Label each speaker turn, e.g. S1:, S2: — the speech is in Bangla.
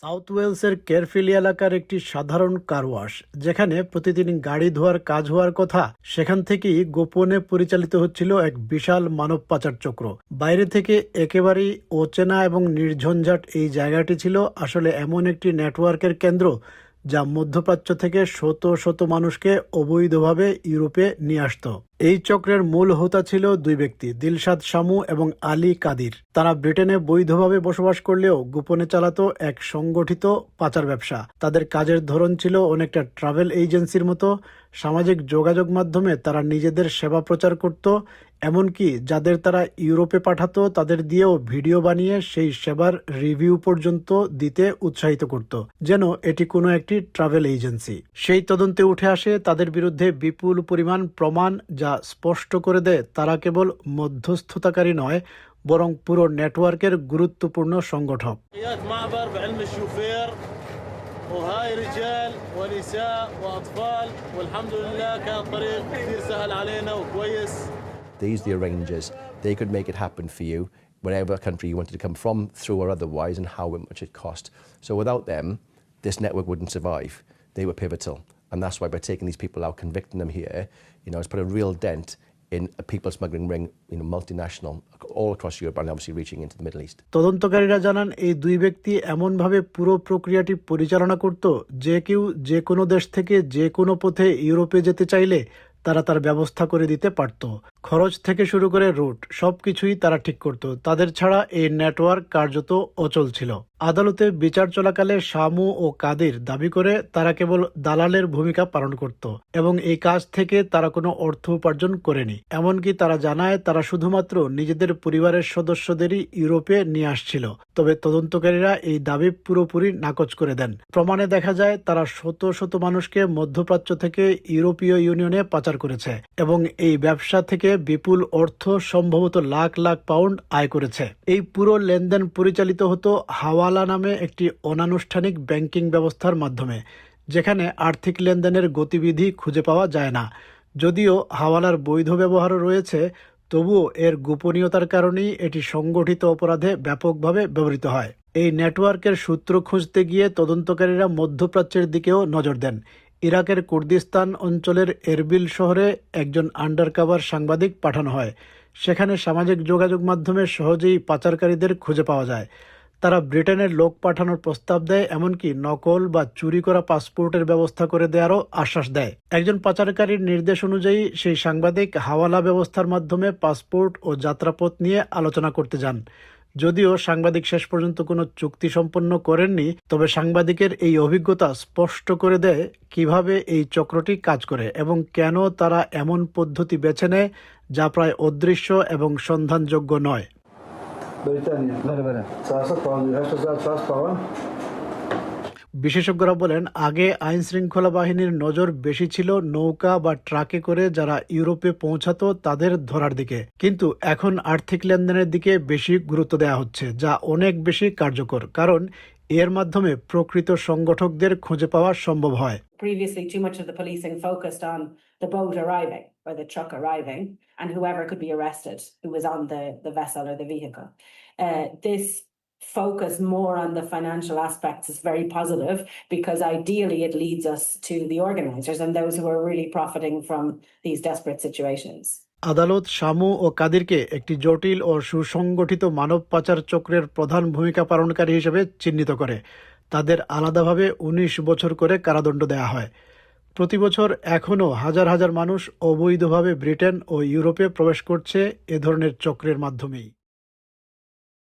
S1: সাউথ ওয়েলসের কেরফিলি এলাকার একটি সাধারণ কার ওয়াশ, যেখানে প্রতিদিন গাড়ি ধোয়ার কাজ হওয়ার কথা, সেখান থেকেই গোপনে পরিচালিত হচ্ছিল এক বিশাল মানব পাচার চক্র। বাইরে থেকে একেবারেই অচেনা এবং নির্ঝঞ্ঝাট এই জায়গাটি ছিল আসলে এমন একটি নেটওয়ার্কের কেন্দ্র যা মধ্যপ্রাচ্য থেকে শত শত মানুষকে অবৈধভাবে ইউরোপে নিয়ে আসত। এই চক্রের মূল হোতা ছিল দুই ব্যক্তি, দিলশাদ শামু এবং আলী কাদির। তারা ব্রিটেনে বৈধভাবে বসবাস করলেও গোপনে চালাতো এক সংগঠিত পাচার ব্যবসা। তাদের কাজের ধরন ছিল অনেকটা ট্রাভেল এজেন্সির মতো। সামাজিক যোগাযোগ মাধ্যমে তারা নিজেদের সেবা প্রচার করত, এমনকি যাদের তারা ইউরোপে পাঠাতো তাদের দিয়েও ভিডিও বানিয়ে সেই সেবার রিভিউ পর্যন্ত দিতে উৎসাহিত করত, যেন এটি কোনো একটি ট্রাভেল এজেন্সি। সেই তদন্তে উঠে আসে তাদের বিরুদ্ধে বিপুল পরিমাণ প্রমাণ, যা স্পষ্ট করে দেয় তারা কেবল মধ্যস্থতাকারী নয়, বরং পুরো নেটওয়ার্কের গুরুত্বপূর্ণ সংগঠক।
S2: وهاي رجال ونساء وأطفال والحمد لله كان طريق كثير سهل علينا وكويس.
S3: These are the arrangers. They could make it happen for you wherever country you wanted to come from, through or otherwise, and how much it cost. So without them, this network wouldn't survive. They were pivotal. And that's why by taking these people out, convicting them here, it's put a real dent in a people smuggling ring, multinational, all across Europe and obviously reaching into the Middle East.
S1: তদন্তকারীরা জানান এই দুই ব্যক্তি এমনভাবে পুরো প্রক্রিয়াটি পরিচালনা করত যে কেউ যে কোনো দেশ থেকে যে কোনো পথে ইউরোপে যেতে চাইলে তারা তার ব্যবস্থা করে দিতে পারত। খরচ থেকে শুরু করে রুট সবকিছুই তারা ঠিক করত। তাদের ছাড়া এই নেটওয়ার্ক কার্যত অচল ছিল। আদালতে বিচার চলাকালে শামু ও কাদির দাবি করে তারা কেবল দালালের ভূমিকা পালন করত এবং এই কাজ থেকে তারা কোনো অর্থ উপার্জন করেনি। এমনকি তারা জানায় তারা শুধুমাত্র নিজেদের পরিবারের সদস্যদেরই ইউরোপে নিয়ে আসছিল। তবে তদন্তকারীরা এই দাবি পুরোপুরি নাকচ করে দেন। প্রমাণে দেখা যায় তারা শত শত মানুষকে মধ্যপ্রাচ্য থেকে ইউরোপীয় ইউনিয়নে পাচার করেছে এবং এই ব্যবসা থেকে বিপুল অর্থ, সম্ভবত লাখ লাখ পাউন্ড আয় করেছে। এই পুরো লেনদেন পরিচালিত হতো হাওয়ালা নামে একটি অনানুষ্ঠানিক ব্যাংকিং ব্যবস্থার মাধ্যমে, যেখানে আর্থিক লেনদেনের গতিবিধি খুঁজে পাওয়া যায় না। যদিও হাওয়ালার বৈধ ব্যবহারও রয়েছে, তবুও এর গোপনীয়তার কারণেই এটি সংগঠিত অপরাধে ব্যাপকভাবে ব্যবহৃত হয়। এই নেটওয়ার্কের সূত্র খুঁজতে গিয়ে তদন্তকারীরা মধ্যপ্রাচ্যের দিকেও নজর দেন। ইরাকের কুর্দিস্তান অঞ্চলের এরবিল শহরে একজন আন্ডারকভার সাংবাদিক পাঠানো হয়। সেখানে সামাজিক যোগাযোগ মাধ্যমে সহজেই পাচারকারীদের খুঁজে পাওয়া যায়। তারা ব্রিটেনের লোক পাঠানোর প্রস্তাব দেয়, এমনকি নকল বা চুরি করা পাসপোর্টের ব্যবস্থা করে দেওয়ারও আশ্বাস দেয়। একজন পাচারকারীর নির্দেশ অনুযায়ী সেই সাংবাদিক হাওয়ালা ব্যবস্থার মাধ্যমে পাসপোর্ট ও যাত্রাপথ নিয়ে আলোচনা করতে যান। যদিও সাংবাদিক শেষ পর্যন্ত কোনো চুক্তি সম্পন্ন করেননি, তবে সাংবাদিকের এই অভিজ্ঞতা স্পষ্ট করে দেয় কিভাবে এই চক্রটি কাজ করে এবং কেন তারা এমন পদ্ধতি বেছে নেয় যা প্রায় অদৃশ্য এবং সন্ধানযোগ্য নয়। বিশেষজ্ঞরা বলেন, আগে আইন শৃঙ্খলা বাহিনীর নজর বেশি ছিল নৌকা বা ট্রাকে করে যারা ইউরোপে পৌঁছাতো তাদের ধরার দিকে, কিন্তু এখন আর্থিক লেনদেনের দিকে বেশি গুরুত্ব দেওয়া হচ্ছে, যা অনেক বেশি কার্যকর, কারণ এর মাধ্যমে প্রকৃত সংগঠকদের খুঁজে পাওয়া সম্ভব হয়।
S4: Previously, too much of the policing focused on the boat arriving or the truck arriving and whoever could be arrested who was on the vessel or the vehicle. This focus more on the financial aspects is very positive because ideally it leads us to the organizers and those who are really profiting from these desperate situations.
S1: আদালত শামু ও কাদিরকে একটি জটিল ও সুসংগঠিত মানব পাচার চক্রের প্রধান ভূমিকা পালনকারী হিসেবে চিহ্নিত করে। তাদের আলাদাভাবে 19 বছর করে কারাদণ্ড দেওয়া হয়। প্রতি বছর এখনও হাজার হাজার মানুষ অবৈধভাবে ব্রিটেন ও ইউরোপে প্রবেশ করছে এ ধরনের চক্রের মাধ্যমেই।